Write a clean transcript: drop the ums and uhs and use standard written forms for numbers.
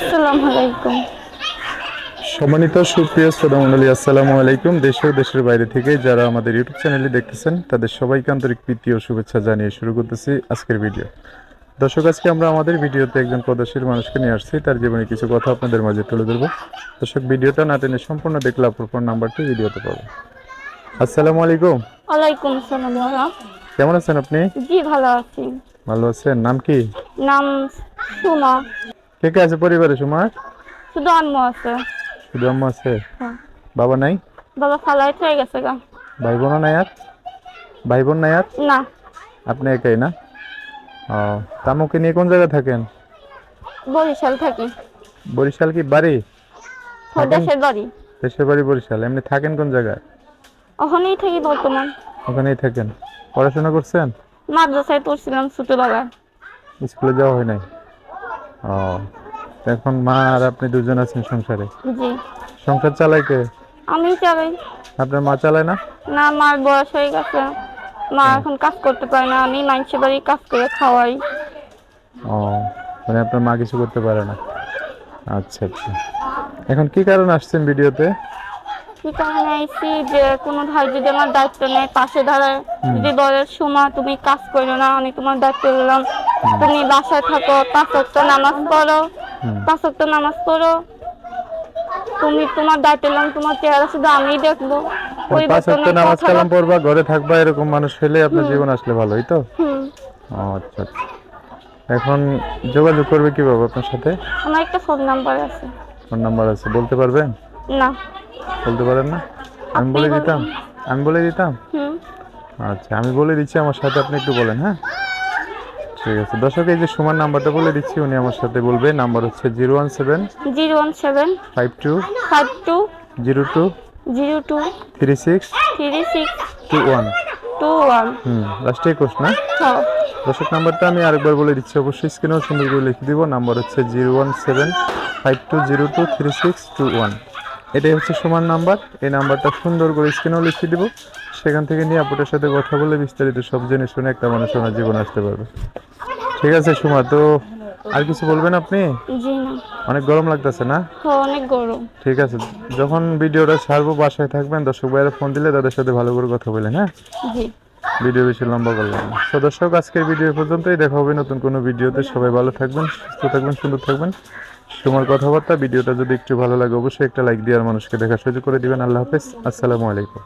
আসসালামু আলাইকুম। সম্মানিত সুপ্রিয় শ্রোতা মণ্ডলী, আসসালামু আলাইকুম। দেশ ও দেশের বাইরে থেকে যারা আমাদের ইউটিউব চ্যানেলে দেখতেছেন তাদের সবাইকে আন্তরিক প্রীতি ও শুভেচ্ছা জানিয়ে শুরু করতেছি আজকের ভিডিও। দর্শক, আজকে আমরা আমাদের ভিডিওতে একজন পদ্মাশীল মানুষকে নিয়ে আসছি, তার জীবনে কিছু কথা আপনাদের মাঝে তুলে ধরবো। দর্শক, ভিডিওটা না টেনে সম্পূর্ণ দেখলে আপনার ফোন নাম্বারটি ভিডিওতে পাবেন। আসসালামু আলাইকুম। ওয়ালাইকুম আসসালাম। কেমন আছেন আপনি? জি ভালো আছি। ভালো আছেন। নাম কি? নাম সুমা। কে কে আছে পরিবারে সময়? শুধু আম্মু আছে। শুধু আম্মা আছে? হ্যাঁ। বাবা নাই? বাবা ফালাই হয়ে গেছে গা। ভাই বোনও নাই আর? ভাই বোন নাই আর? না। আপনি একাই না? ও, তামুকে নিয়ে কোন জায়গায় থাকেন? বরিশাল থাকি। বরিশাল কি বাড়ি? দেশের বাড়ি। দেশের বাড়ি বরিশাল। এমনি থাকেন কোন জায়গায়? ওখানেই থাকি বর্তমান। ওখানেই থাকেন। পড়াশোনা করছেন? মাদ্রাসায় পড়ছিলাম ছোটবেলায়। স্কুলে যাওয়া হয় নাই? ও, এখন মা আর আপনি দুজন আছেন সংসারে? জি। সংসার চালায় কে? আমি চালাই। আপনার মা চালায় না? না, মার বয়স হয়ে গেছে। মা এখন কাজ করতে পারে না, আমি মানুষের বাড়ি কাজ করে খাওয়াই। ও, মানে আপনার মা কিছু করতে পারে না। আচ্ছা আচ্ছা। এখন কি কারণে আসছেন ভিডিওতে? কি কারণে আইছি যে কোনো ভাই যদি আমার দায়িত্ব নেয়, পাশে দাঁড়ায়, যদি বলে সুমা তুমি কাজ করো না, আমি তোমার দায়িত্ব দিলাম, তুমি বাসায় থাকো, 5 ওয়াক্ত নামাজ পড়ো, 5 ওয়াক্ত নামাজ পড়ো, তুমি তোমার দায়িত্ব দিলাম, তোমার চেহারা শুধু আমিই দেখবো, ওই 5 ওয়াক্ত নামাজ কালাম পড়বা, ঘরে থাকবা, এরকম মানুষ হলে আপনার জীবন আসলে ভালোই তো। ও আচ্ছা আচ্ছা। এখন যোগাযোগ করবে কিভাবে আপনার সাথে? আমার একটা ফোন নাম্বার আছে। ফোন নাম্বার আছে, বলতে পারবেন? না। বলতে পারেন না? আমি বলে দিতাম। আমি বলে দিতাম। আচ্ছা, আমি বলে দিচ্ছি, আমার সাথে আপনি একটু বলেন। হ্যাঁ, ঠিক আছে। দর্শক, এই যে সুমার নাম্বারটা বলে দিচ্ছি, উনি আমার সাথে বলবে। নাম্বার হচ্ছে 017 52 52 02 02 36 36 21। 21। লাস্টে 21 না? হ্যাঁ। দর্শক, নাম্বারটা আমি আরেকবার বলে দিচ্ছি, অবশ্যই স্ক্রিনেও সুন্দর করে লিখে দিব। নাম্বার হচ্ছে 017 52 02 36 21। এটাই হচ্ছে সুমার নাম্বার। এই নাম্বারটা সুন্দর করে স্ক্রিনেও লিখে দিব। সেখান থেকে নিয়ে আপুটার সাথে কথা বলে বিস্তারিত সব জেনে শুনে একটা মানুষ ওনার জীবন আসতে পারবে। ঠিক আছে সুমা, তো আর কিছু বলবেন আপনি? জি না। অনেক গরম লাগতেছে না? হ্যাঁ, অনেক গরম। ঠিক আছে, যখন ভিডিওটা ছাড়বো বাসায় থাকবেন, দর্শক ভাইয়েরা ফোন দিলে তাদের সাথে ভালো করে কথা বলেন। হ্যাঁ, জি। ভিডিও বেশি লম্বা করলাম না। তো দর্শক, আজকের ভিডিও পর্যন্তই। দেখা হবে নতুন কোনো ভিডিওতে। সবাই ভালো থাকবেন, সুস্থ থাকবেন, সুন্দর থাকবেন। তোমার কথাবার্তা ভিডিওটা যদি একটু ভালো লাগে অবশ্যই একটা লাইক দিয়ে আর মানুষকে দেখার সুযোগ করে দিবেন। আল্লাহ হাফেজ। আসসালামু আলাইকুম।